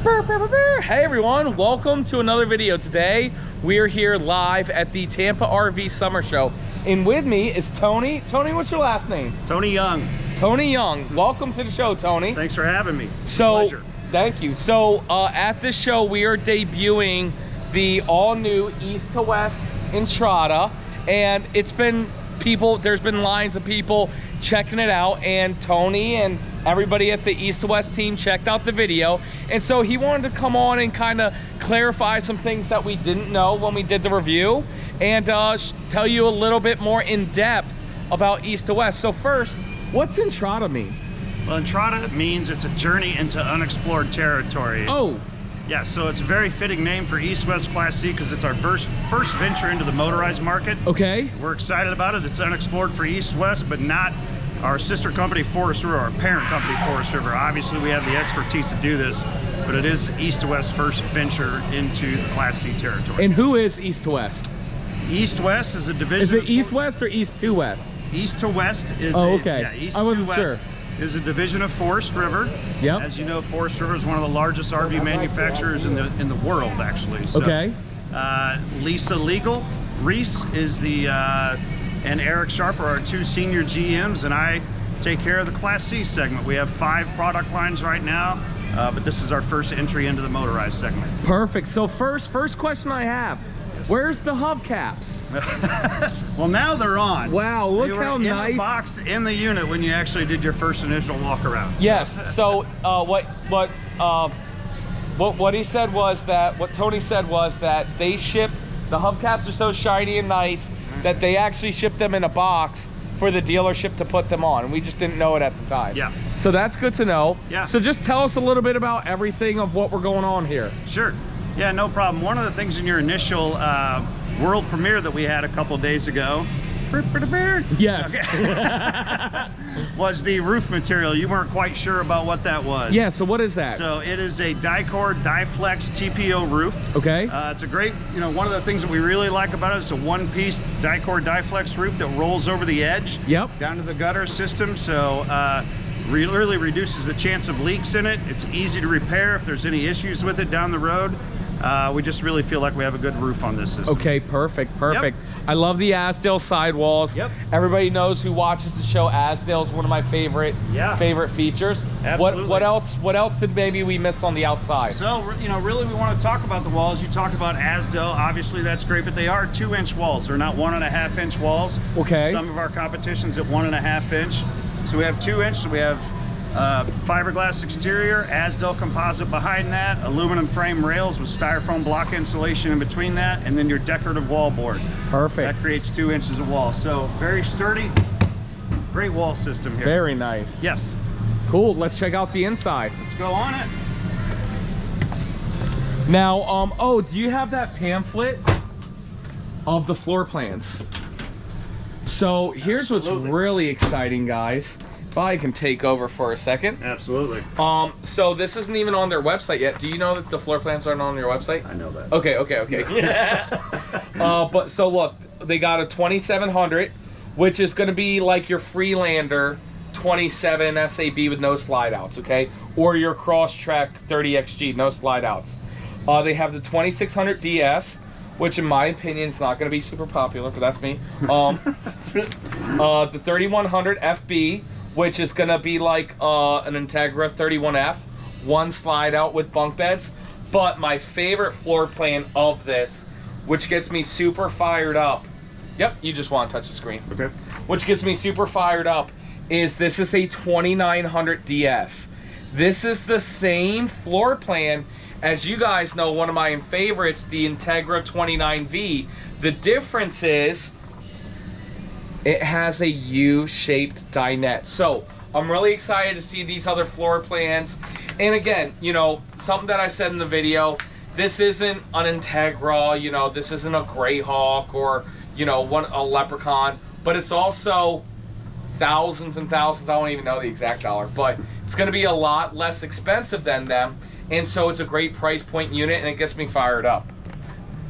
Hey everyone, welcome to another video. Today we are here live at the Tampa RV Summer Show, and with me is Tony. Tony, what's your last name? Tony Young. Tony Young. Welcome to the show, Tony. Thanks for having me. Pleasure. Thank you. So at this show we are debuting the all-new East to West Entrada, and it's been there's been lines of people checking it out, and Tony and everybody at the East to West team checked out the video, and so he wanted to come on and kind of clarify some things that we didn't know when we did the review, and tell you a little bit more in depth about East to West. So first, what's Entrada mean? Well, Entrada means it's a journey into unexplored territory. Oh. Yeah, so it's a very fitting name for East-West Class C because it's our first venture into the motorized market. Okay. We're excited about it. It's unexplored for East-West, but not our sister company, Forest River, our parent company, Forest River. Obviously, we have the expertise to do this, but it is East to West first venture into the Class C territory. And who is East to West? East West is a division. Is it East West or East to West? East to West is okay. Yeah, East I wasn't to West sure. Is a division of Forest River. Yep. As you know, Forest River is one of the largest RV manufacturers in the world, actually. So, okay. Lisa Legal, Reese is the and Eric Sharp are our two senior GMs, and I take care of the Class C segment. We have 5 product lines right now, but this is our first entry into the motorized segment. Perfect. So first question I have. Where's the hubcaps? Well, now they're on. Wow, look how nice. In the box in the unit when you actually did your first initial walk around. Yes. So what he said was that what Tony said was that they ship the hubcaps are so shiny and nice that they actually ship them in a box for the dealership to put them on, and we just didn't know it at the time. Yeah. So that's good to know. Yeah. So just tell us a little bit about everything of what we're going on here. Sure. Yeah, no problem. One of the things in your initial world premiere that we had a couple days ago, yes, okay. was the roof material. You weren't quite sure about what that was. Yeah, so what is that? So it is a Decor Diflex TPO roof. Okay. It's a great, one of the things that we really like about it is a one-piece Decor Diflex roof that rolls over the edge. Yep. Down to the gutter system. So really reduces the chance of leaks in it. It's easy to repair if there's any issues with it down the road. We just really feel like we have a good roof on this system. Okay, perfect. Yep. I love the Asdale sidewalls. Yep. Everybody knows who watches the show. Asdale is one of my favorite features. Absolutely. What else did maybe we miss on the outside? So, really we want to talk about the walls. You talked about Asdale. Obviously, that's great, but they are 2-inch walls. They're not 1.5-inch walls. Okay. Some of our competition's at 1.5-inch. So we have 2-inch. So we have fiberglass exterior, Asdale composite behind that, aluminum frame rails with styrofoam block insulation in between that, and then your decorative wall board. Perfect. That creates 2 inches of wall. So very sturdy, great wall system here. Very nice. Yes. Cool. Let's check out the inside. Let's go on it. Now, do you have that pamphlet of the floor plans? So here's what's really exciting, guys. If I can take over for a second. Absolutely. So this isn't even on their website yet. Do you know that the floor plans aren't on your website? I know that. Okay. But so look, they got a 2700, which is going to be like your Freelander 27 SAB with no slide outs, okay? Or your Crosstrek 30XG, no slide outs. They have the 2600 DS, which in my opinion is not going to be super popular, but that's me. The 3100 FB, which is going to be like an Entrada 31F, one slide out with bunk beds. But my favorite floor plan of this, which gets me super fired up. Yep, you just want to touch the screen. Okay. Which gets me super fired up is this is a 2900 DS. This is the same floor plan as you guys know, one of my favorites, the Entrada 29V. The difference is it has a U-shaped dinette. So I'm really excited to see these other floor plans. And again, something that I said in the video, this isn't an Entrada, this isn't a Greyhawk or, a Leprechaun, but it's also thousands and thousands, I don't even know the exact dollar, but it's gonna be a lot less expensive than them. And so it's a great price point unit, and it gets me fired up.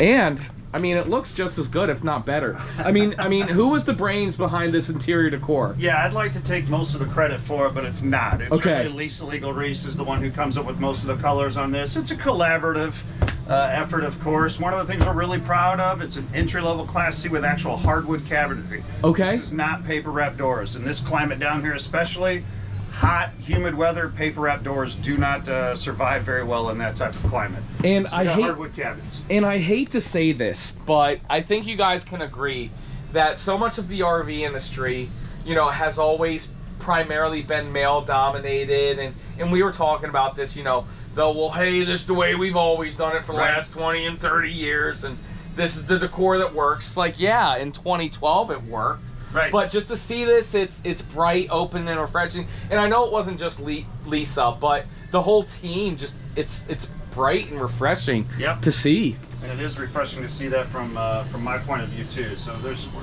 And I mean, it looks just as good, if not better. I mean, who was the brains behind this interior decor? Yeah, I'd like to take most of the credit for it, but it's not. It's Okay. really Lisa Legal Reese is the one who comes up with most of the colors on this. It's a collaborative effort, of course. One of the things we're really proud of, it's an entry-level Class C with actual hardwood cabinetry. Okay. This is not paper wrap doors. In this climate down here especially, hot, humid weather, paper wrap doors do not survive very well in that type of climate. And So I we got hate hardwood cabinets. And I hate to say this, but I think you guys can agree that so much of the RV industry, you know, has always primarily been male dominated, and we were talking about this, you know, well, hey, this is the way we've always done it for the last 20 and 30 years, and this is the decor that works. Like, yeah, in 2012 it worked. Right. But just to see this, it's bright, open, and refreshing. And I know it wasn't just Lisa, but the whole team, just it's bright and refreshing to see. And it is refreshing to see that from my point of view too. So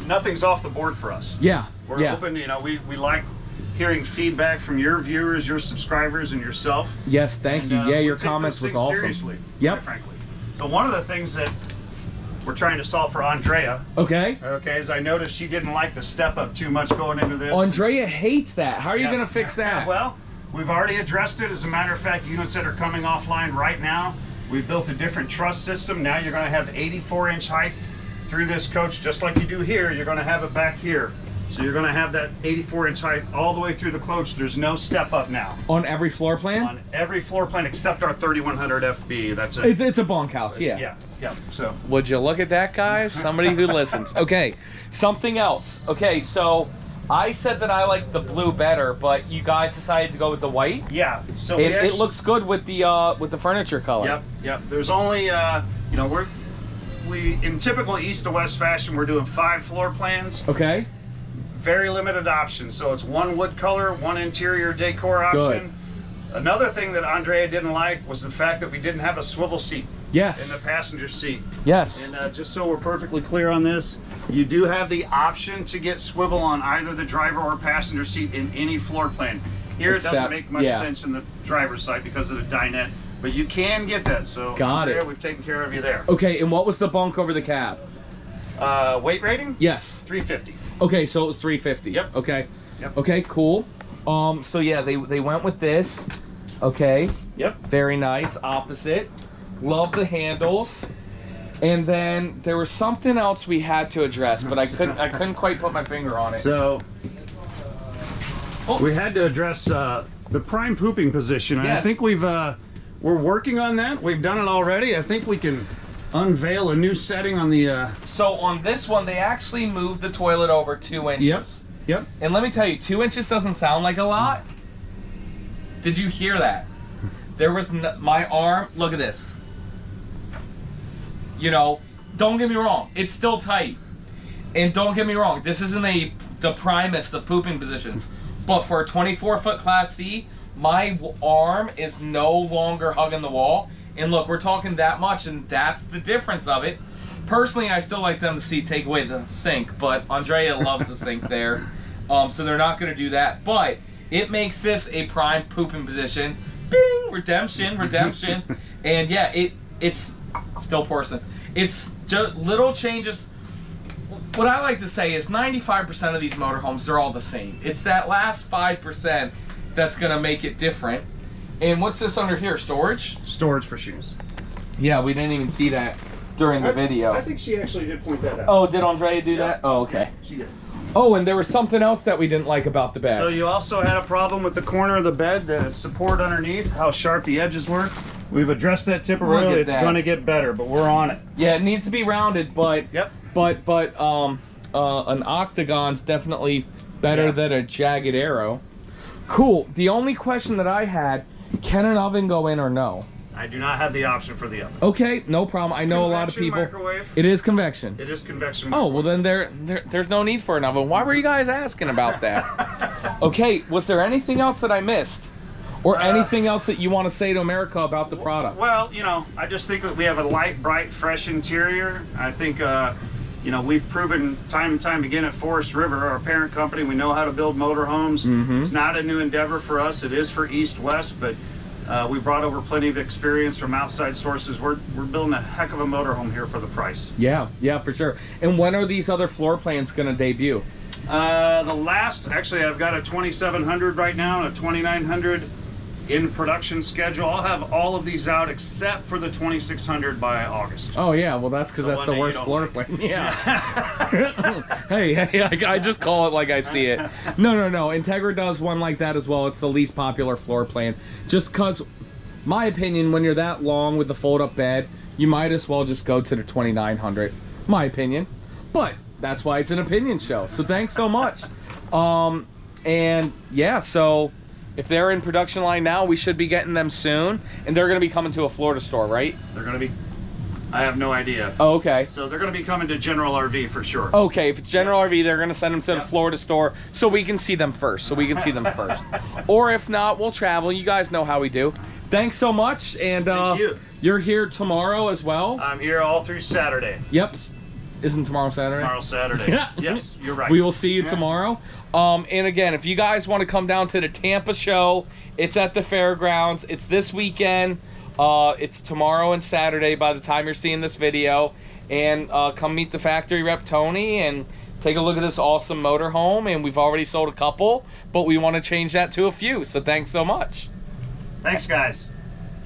nothing's off the board for us. Yeah. We're open. You know, we like hearing feedback from your viewers, your subscribers, and yourself. Yes, thank you. Yeah, your we take comments those was things awesome. Seriously, Yep. quite frankly. So one of the things that we're trying to solve for Andrea. Okay. Okay, as I noticed, she didn't like the step up too much going into this. Andrea hates that. How are you going to fix that? Yeah, well, we've already addressed it. As a matter of fact, units that are coming offline right now, we've built a different truss system. Now you're going to have 84-inch height through this coach, just like you do here. You're going to have it back here. So you're going to have that 84-inch height all the way through the coach. There's no step up now. On every floor plan? On every floor plan except our 3100 FB. That's it. It's a bunkhouse, yeah. Yeah. So. Would you look at that, guys? Somebody who listens. Okay, something else. Okay, so I said that I like the blue better, but you guys decided to go with the white? Yeah. So it looks good with the furniture color. Yep. There's only you know, we in typical east to west fashion, we're doing 5 floor plans. Okay. Very limited options. So it's 1 wood color, 1 interior decor option. Good. Another thing that Andrea didn't like was the fact that we didn't have a swivel seat. Yes. In the passenger seat. Yes. And just so we're perfectly clear on this, you do have the option to get swivel on either the driver or passenger seat in any floor plan. Here it doesn't make much sense in the driver's side because of the dinette, but you can get that. So got it. We've taken care of you there. Okay, and what was the bunk over the cab? Weight rating? Yes. 350. Okay, so it was 350. Yep. Okay. Yep. Okay, cool. So yeah, they went with this. Okay. Yep. Very nice. Opposite. Love the handles. And then there was something else we had to address, but I couldn't quite put my finger on it. So we had to address the prime pooping position. Yes. I think we're working on that. We've done it already. I think we can unveil a new setting on the So on this one, they actually moved the toilet over 2 inches. Yep. And let me tell you, 2 inches doesn't sound like a lot. Did you hear that? There was my arm. Look at this. You know, don't get me wrong. It's still tight. And don't get me wrong. This isn't the primest of pooping positions. But for a 24-foot Class C, my arm is no longer hugging the wall. And look, we're talking that much, and that's the difference of it. Personally, I still like them to take away the sink, but Andrea loves the sink there. So they're not going to do that. But it makes this a prime pooping position. Bing! Redemption. And yeah, it's still porcelain. It's just little changes. What I like to say is 95% of these motorhomes, they're all the same. It's that last 5% that's going to make it different. And what's this under here? Storage? storage for shoes. Yeah, we didn't even see that during the video. I think she actually did point that out. Oh, did Andrea do that? Oh, okay. She did. Oh, and there was something else that we didn't like about the bed. So you also had a problem with the corner of the bed, the support underneath, how sharp the edges were. We've addressed that temporarily. It's going to get better, but we're on it. Yeah, it needs to be rounded, but Yep. but an octagon's definitely better than a jagged arrow. Cool. The only question that I had, can an oven go in or no? I do not have the option for the oven. Okay, no problem. I know a lot of people. Microwave. It is convection. It is convection. Oh, well then there's no need for an oven. Why were you guys asking about that? Okay, was there anything else that I missed? Or anything else that you want to say to America about the product? Well, you know, I just think that we have a light, bright, fresh interior. I think, you know, we've proven time and time again at Forest River, our parent company, we know how to build motorhomes. It's not a new endeavor for us. It is for East-West, but We brought over plenty of experience from outside sources. We're building a heck of a motorhome here for the price. Yeah, yeah, for sure. And when are these other floor plans going to debut? Actually, I've got a 2700 right now and a 2900 in production schedule. I'll have all of these out except for the 2600 by August. Oh yeah, well that's because that's the worst floor plan. Yeah. hey, I just call it like I see it. No. Entrada does one like that as well. It's the least popular floor plan. Just because, my opinion, when you're that long with the fold-up bed, you might as well just go to the 2900. My opinion. But that's why it's an opinion show. So thanks so much. And yeah, so if they're in production line now, we should be getting them soon. And they're going to be coming to a Florida store, right? They're going to be, I have no idea. Oh, okay. So they're going to be coming to General RV for sure. Okay, if it's General RV, they're going to send them to the Florida store so we can see them first. Or if not, we'll travel. You guys know how we do. Thanks so much. And Thank you. You're here tomorrow as well? I'm here all through Saturday. Yep. Isn't tomorrow Saturday? Tomorrow's Saturday. Yes, you're right. We will see you tomorrow. And again, if you guys want to come down to the Tampa show, it's at the fairgrounds. It's this weekend. It's tomorrow and Saturday by the time you're seeing this video. And come meet the factory rep, Tony, and take a look at this awesome motorhome. And we've already sold a couple, but we want to change that to a few. So thanks so much. Thanks, guys.